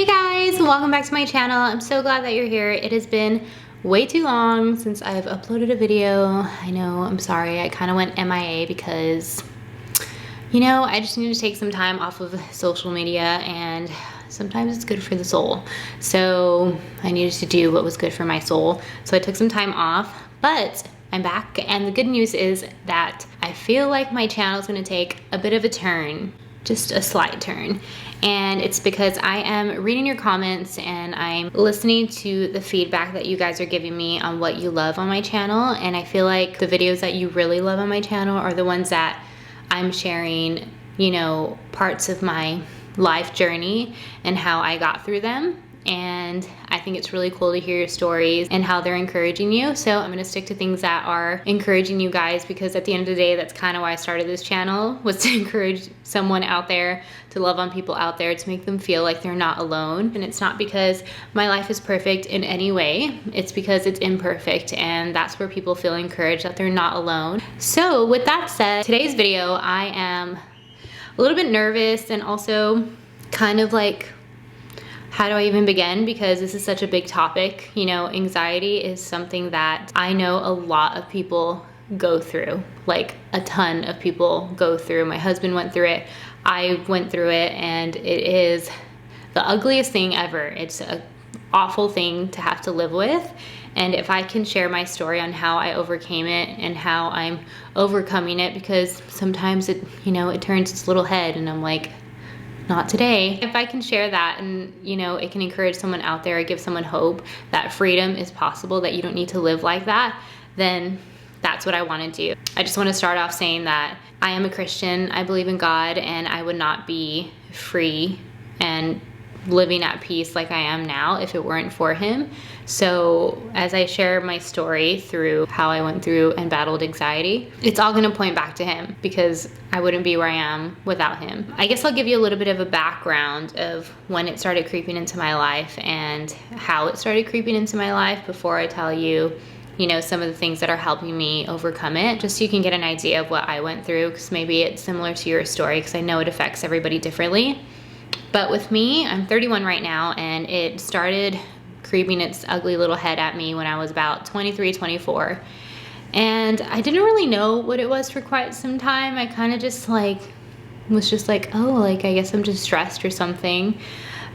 Hey guys, welcome back to my channel. I'm so glad that you're here. It has been way too long since I've uploaded a video. I know, I'm sorry, I kind of went MIA because, you know, I just need to take some time off of social media and sometimes it's good for the soul. So I needed to do what was good for my soul. So I took some time off, but I'm back, and the good news is that I feel like my channel is going to take a bit of a turn, just a slight turn. And it's because I am reading your comments and I'm listening to the feedback that you guys are giving me on what you love on my channel. And I feel like the videos that you really love on my channel are the ones that I'm sharing, you know, parts of my life journey and how I got through them. And I think it's really cool to hear your stories and how they're encouraging you. So I'm gonna stick to things that are encouraging you guys, because at the end of the day, that's kind of why I started this channel, was to encourage someone out there, to love on people out there, to make them feel like they're not alone. And it's not because my life is perfect in any way, it's because it's imperfect, and that's where people feel encouraged that they're not alone. So with that said, today's video, I am a little bit nervous and also kind of like, how do I even begin? Because this is such a big topic. You know, anxiety is something that I know a lot of people go through, like a ton of people go through. My husband went through it, I went through it, and it is the ugliest thing ever. It's an awful thing to have to live with. And if I can share my story on how I overcame it and how I'm overcoming it, because sometimes it, you know, it turns its little head and I'm like, not today. If I can share that and, you know, it can encourage someone out there, give someone hope that freedom is possible, that you don't need to live like that, then that's what I want to do. I just want to start off saying that I am a Christian, I believe in God, and I would not be free and living at peace like I am now if it weren't for Him. So as I share my story through how I went through and battled anxiety, it's all going to point back to Him, because I wouldn't be where I am without Him. I guess I'll give you a little bit of a background of when it started creeping into my life and how it started creeping into my life before I tell you, you know, some of the things that are helping me overcome it, just so you can get an idea of what I went through, because maybe it's similar to your story, because I know it affects everybody differently. But with me, I'm 31 right now, and it started creeping its ugly little head at me when I was about 23, 24. And I didn't really know what it was for quite some time. I kind of just like, was just like, oh, like, I guess I'm just stressed or something.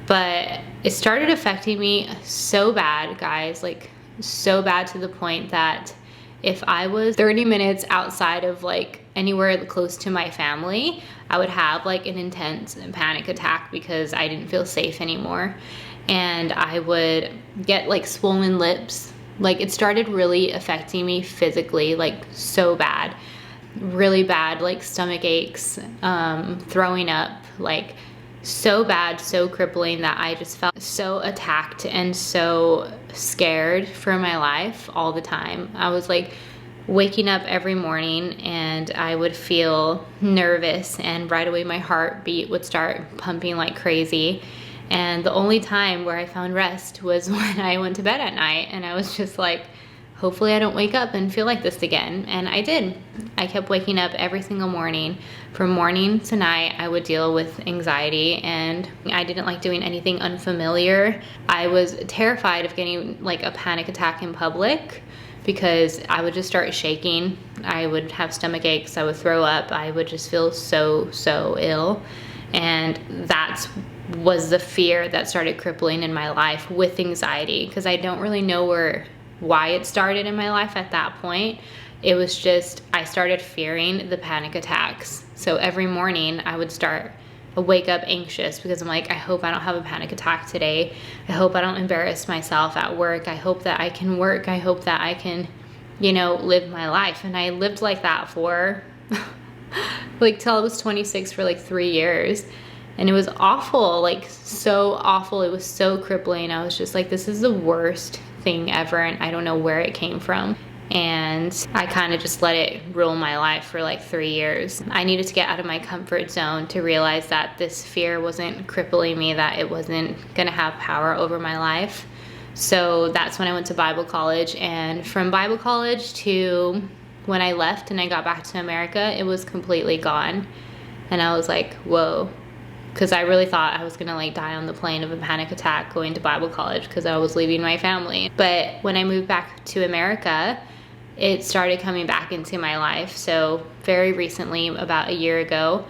But it started affecting me so bad, guys, like so bad to the point that if I was 30 minutes outside of like anywhere close to my family, I would have like an intense panic attack because I didn't feel safe anymore. And I would get like swollen lips. Like, it started really affecting me physically, like so bad, really bad, like stomach aches, throwing up, like so bad, so crippling that I just felt so attacked and so scared for my life all the time. I was like waking up every morning and I would feel nervous, and right away my heartbeat would start pumping like crazy. And the only time where I found rest was when I went to bed at night, and I was just like, hopefully I don't wake up and feel like this again. And I did. I kept waking up every single morning. From morning to night, I would deal with anxiety, and I didn't like doing anything unfamiliar. I was terrified of getting like a panic attack in public, because I would just start shaking. I would have stomach aches, I would throw up, I would just feel so ill. And that was the fear that started crippling in my life with anxiety, because I don't really know why it started in my life at that point. It was just, I started fearing the panic attacks. So every morning I would wake up anxious, because I'm like, I hope I don't have a panic attack today. I hope I don't embarrass myself at work. I hope that I can work. I hope that I can, you know, live my life. And I lived like that for like till I was 26 for like 3 years. And it was awful, like so awful. It was so crippling. I was just like, this is the worst thing ever, and I don't know where it came from. And I kind of just let it rule my life for like 3 years. I needed to get out of my comfort zone to realize that this fear wasn't crippling me, that it wasn't gonna have power over my life. So that's when I went to Bible college, and from Bible college to when I left and I got back to America, it was completely gone. And I was like, whoa, because I really thought I was gonna like die on the plane of a panic attack going to Bible college because I was leaving my family. But when I moved back to America, it started coming back into my life. So very recently, about a year ago,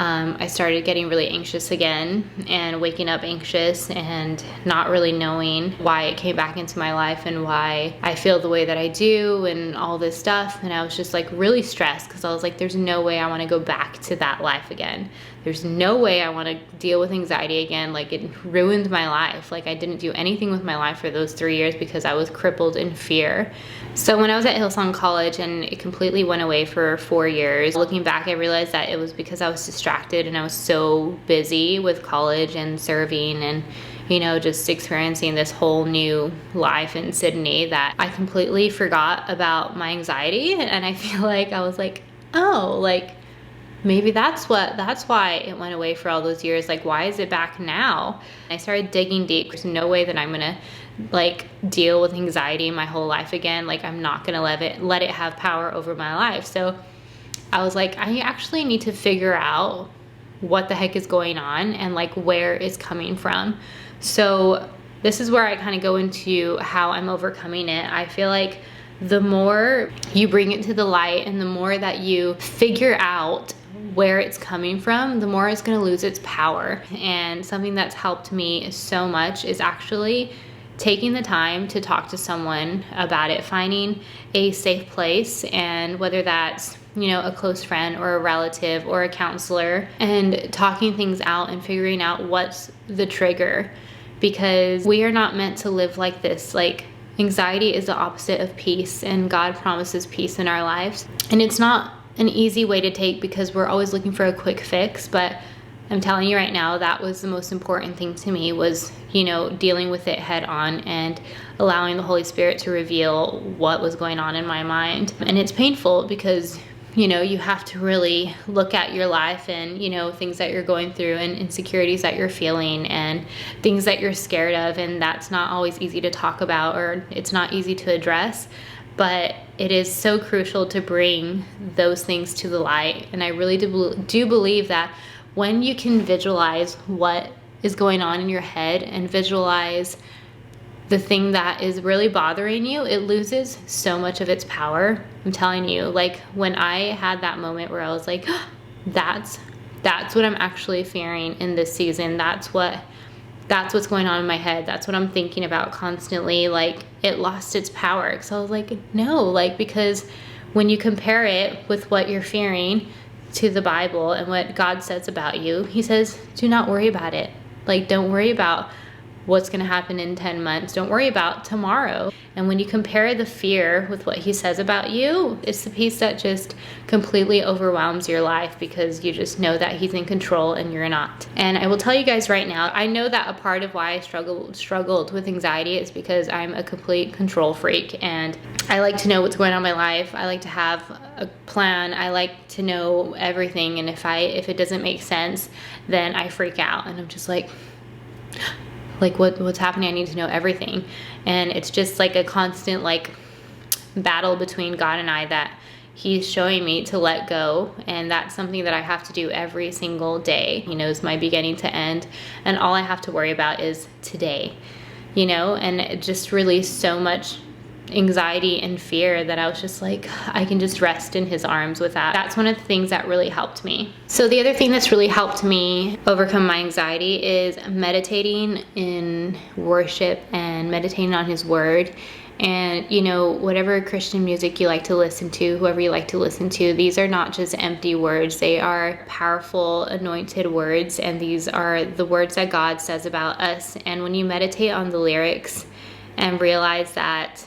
I started getting really anxious again and waking up anxious and not really knowing why it came back into my life and why I feel the way that I do and all this stuff. And I was just like really stressed because I was like, there's no way I want to go back to that life again. There's no way I want to deal with anxiety again. Like, it ruined my life. Like, I didn't do anything with my life for those 3 years because I was crippled in fear. So when I was at Hillsong College and it completely went away for 4 years, looking back, I realized that it was because I was distracted and I was so busy with college and serving and, you know, just experiencing this whole new life in Sydney that I completely forgot about my anxiety. And I feel like I was like, oh, like, maybe that's why it went away for all those years. Like, why is it back now? And I started digging deep. There's no way that I'm gonna like deal with anxiety my whole life again. Like, I'm not gonna let it have power over my life. So I was like, I actually need to figure out what the heck is going on and like where it's coming from. So this is where I kind of go into how I'm overcoming it. I feel like the more you bring it to the light and the more that you figure out where it's coming from, the more it's going to lose its power. And something that's helped me so much is actually taking the time to talk to someone about it, finding a safe place, and whether that's, you know, a close friend or a relative or a counselor, and talking things out and figuring out what's the trigger, because we are not meant to live like this. Like, anxiety is the opposite of peace, and God promises peace in our lives. And it's not an easy way to take because we're always looking for a quick fix, but I'm telling you right now, that was the most important thing to me, was, you know, dealing with it head on and allowing the Holy Spirit to reveal what was going on in my mind. And it's painful because, you know, you have to really look at your life and, you know, things that you're going through and insecurities that you're feeling and things that you're scared of. And that's not always easy to talk about, or it's not easy to address. But it is so crucial to bring those things to the light. And I really do believe that when you can visualize what is going on in your head and visualize the thing that is really bothering you, it loses so much of its power. I'm telling you, like, when I had that moment where I was like, that's what I'm actually fearing in this season. That's what's going on in my head. That's what I'm thinking about constantly. Like, it lost its power. Because I was like, no, like, because when you compare it with what you're fearing to the Bible and what God says about you, he says, do not worry about it. Like, don't worry about what's going to happen in 10 months. Don't worry about tomorrow. And when you compare the fear with what he says about you, it's the peace that just completely overwhelms your life, because you just know that he's in control and you're not. And I will tell you guys right now, I know that a part of why I struggled with anxiety is because I'm a complete control freak, and I like to know what's going on in my life. I like to have a plan. I like to know everything. And if it doesn't make sense, then I freak out and I'm just like what's happening? I need to know everything. And it's just like a constant like battle between God and I that he's showing me to let go. And that's something that I have to do every single day. He knows my beginning to end, and all I have to worry about is today, you know. And it just released so much anxiety and fear that I was just like, I can just rest in his arms with that. That's one of the things that really helped me. So the other thing that's really helped me overcome my anxiety is meditating in worship and meditating on his word. And, you know, whatever Christian music you like to listen to, whoever you like to listen to, these are not just empty words. They are powerful, anointed words. And these are the words that God says about us. And when you meditate on the lyrics and realize that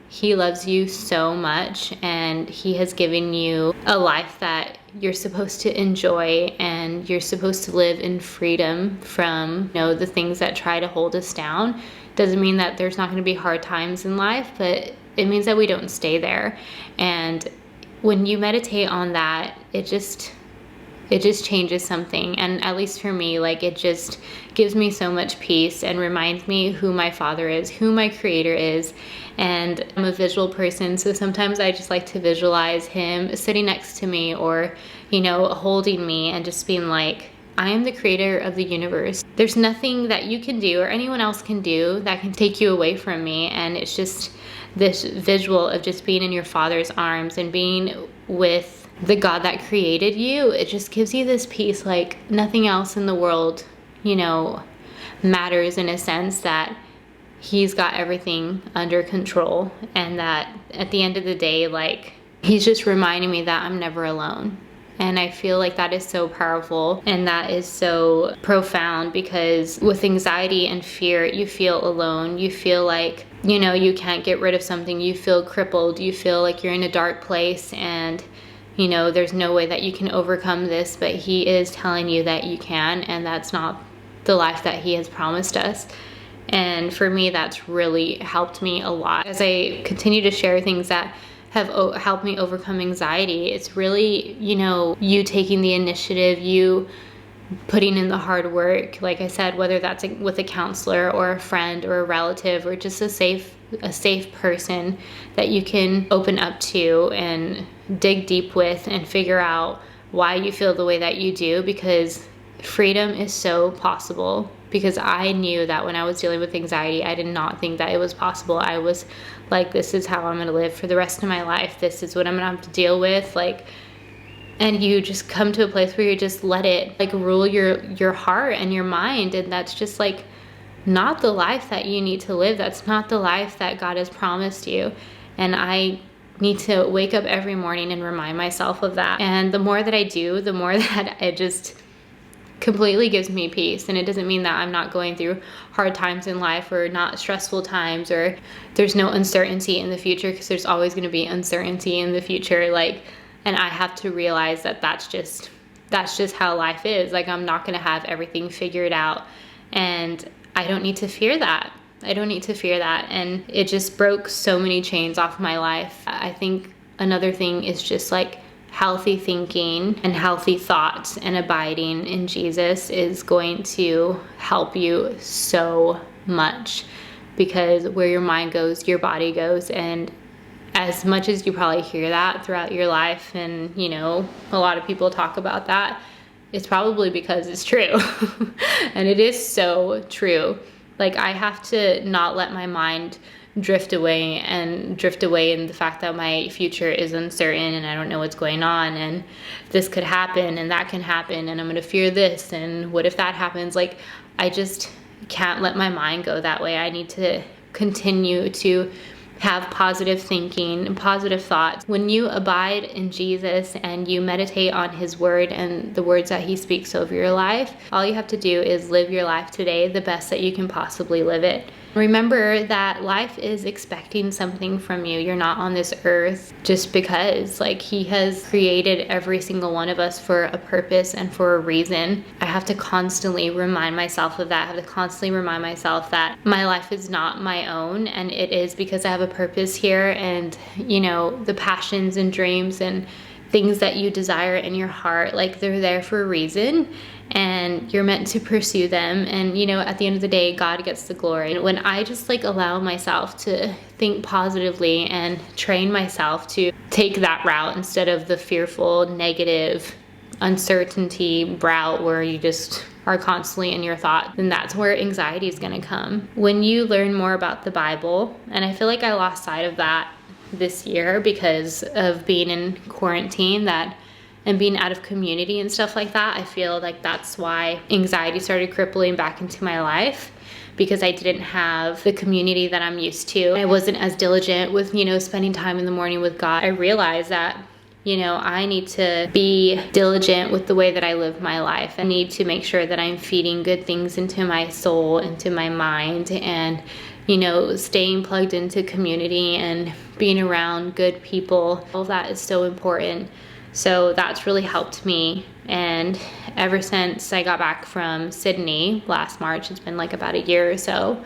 he loves you so much and he has given you a life that you're supposed to enjoy, and you're supposed to live in freedom from, you know, the things that try to hold us down. Doesn't mean that there's not going to be hard times in life, but it means that we don't stay there. And when you meditate on that, it just changes something. And at least for me, like, it just gives me so much peace and reminds me who my Father is, who my Creator is. And I'm a visual person, so sometimes I just like to visualize him sitting next to me, or, you know, holding me and just being like, I am the creator of the universe. There's nothing that you can do or anyone else can do that can take you away from me. And it's just this visual of just being in your Father's arms and being with the God that created you. It just gives you this peace like nothing else in the world, you know, matters, in a sense that He's got everything under control, and that at the end of the day, like, He's just reminding me that I'm never alone. And I feel like that is so powerful and that is so profound, because with anxiety and fear, you feel alone. You feel like, you know, you can't get rid of something. You feel crippled. You feel like you're in a dark place and, you know, there's no way that you can overcome this, but He is telling you that you can, and that's not the life that He has promised us. And for me, that's really helped me a lot. As I continue to share things that have helped me overcome anxiety, it's really, you know, you taking the initiative, you putting in the hard work. Like I said, whether that's with a counselor or a friend or a relative or just a safe person that you can open up to and dig deep with and figure out why you feel the way that you do, because freedom is so possible. Because I knew that when I was dealing with anxiety, I did not think that it was possible. I was like, this is how I'm gonna live for the rest of my life. This is what I'm gonna have to deal with. Like, and you just come to a place where you just let it like rule your heart and your mind. And that's just like not the life that you need to live. That's not the life that God has promised you. And I need to wake up every morning and remind myself of that. And the more that I do, the more that it just completely gives me peace. And it doesn't mean that I'm not going through hard times in life or not stressful times, or there's no uncertainty in the future, because there's always going to be uncertainty in the future. Like, and I have to realize that that's just how life is. Like, I'm not going to have everything figured out, and I don't need to fear that. I don't need to fear that. And it just broke so many chains off my life. I think another thing is just like healthy thinking and healthy thoughts and abiding in Jesus is going to help you so much, because where your mind goes, your body goes. And as much as you probably hear that throughout your life, and you know, a lot of people talk about that, it's probably because it's true. And it is so true. Like, I have to not let my mind drift away in the fact that my future is uncertain and I don't know what's going on, and this could happen and that can happen, and I'm gonna fear this, and what if that happens? Like, I just can't let my mind go that way. I need to continue to have positive thinking and positive thoughts. When you abide in Jesus and you meditate on His word and the words that He speaks over your life, all you have to do is live your life today the best that you can possibly live it. Remember that life is expecting something from you. You're not on this earth just because. Like, He has created every single one of us for a purpose and for a reason. I have to constantly remind myself of that. I have to constantly remind myself that my life is not my own, and it is because I have a purpose here. And, you know, the passions and dreams and things that you desire in your heart, like, they're there for a reason, and you're meant to pursue them. And, you know, at the end of the day, God gets the glory. And when I just like allow myself to think positively and train myself to take that route instead of the fearful, negative, uncertainty route where you just are constantly in your thought, then that's where anxiety is going to come. When you learn more about the Bible, and I feel like I lost sight of that this year because of being in quarantine, and being out of community and stuff like that. I feel like that's why anxiety started crippling back into my life, because I didn't have the community that I'm used to. I wasn't as diligent with, you know, spending time in the morning with God. I realized that, you know, I need to be diligent with the way that I live my life. I need to make sure that I'm feeding good things into my soul, into my mind, and, you know, staying plugged into community and being around good people. All of that is so important. So that's really helped me. And ever since I got back from Sydney last March, it's been like about a year or so,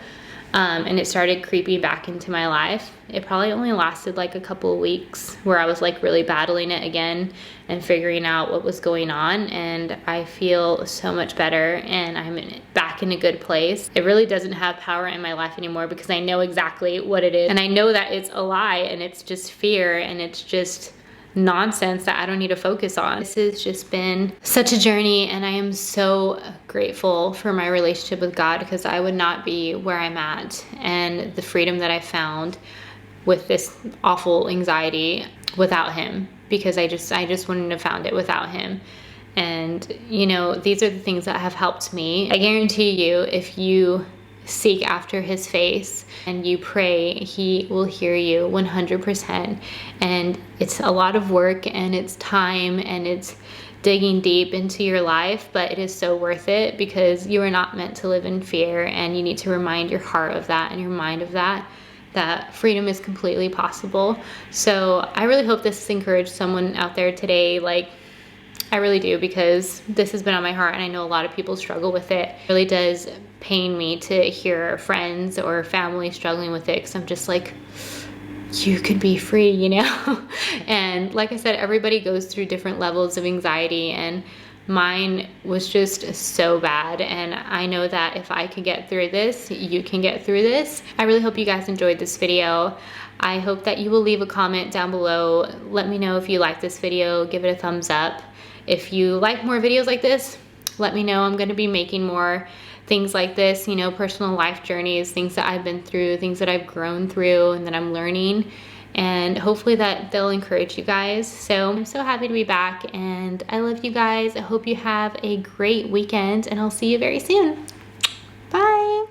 and it started creeping back into my life. It probably only lasted like a couple of weeks where I was like really battling it again and figuring out what was going on. And I feel so much better, and I'm back in a good place. It really doesn't have power in my life anymore, because I know exactly what it is. And I know that it's a lie, and it's just fear, and it's just nonsense that I don't need to focus on. This has just been such a journey, and I am so grateful for my relationship with God, because I would not be where I'm at and the freedom that I found with this awful anxiety without him, because I just wouldn't have found it without him. And you know, these are the things that have helped me. I guarantee you, if you seek after his face and you pray, he will hear you 100%. And it's a lot of work, and it's time, and it's digging deep into your life, but it is so worth it, because you are not meant to live in fear, and you need to remind your heart of that and your mind of that freedom is completely possible. So I really hope this has encouraged someone out there today. Like, I really do, because this has been on my heart, and I know a lot of people struggle with it. It really does pain me to hear friends or family struggling with it, because I'm just like, you could be free, you know? And like I said, everybody goes through different levels of anxiety, and mine was just so bad. And I know that if I can get through this, you can get through this. I really hope you guys enjoyed this video. I hope that you will leave a comment down below. Let me know if you like this video, give it a thumbs up. If you like more videos like this, let me know. I'm gonna be making more things like this, you know, personal life journeys, things that I've been through, things that I've grown through and that I'm learning. And hopefully that they'll encourage you guys. So I'm so happy to be back, and I love you guys. I hope you have a great weekend, and I'll see you very soon. Bye.